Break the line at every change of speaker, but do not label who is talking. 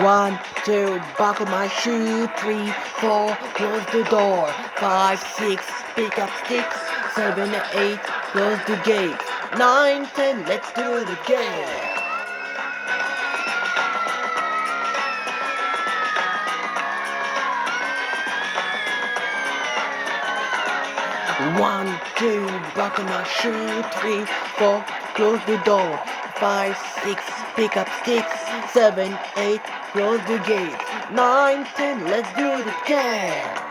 1, 2, buckle my shoe. 3, 4, close the door. 5, 6, pick up sticks. 7, 8, close the gate. 9, 10, let's do it again. One, two, buckle my shoe. 3, 4, close the door. 5, 6, pick up sticks. 7, 8, close the gate. 9, 10, let's do it again.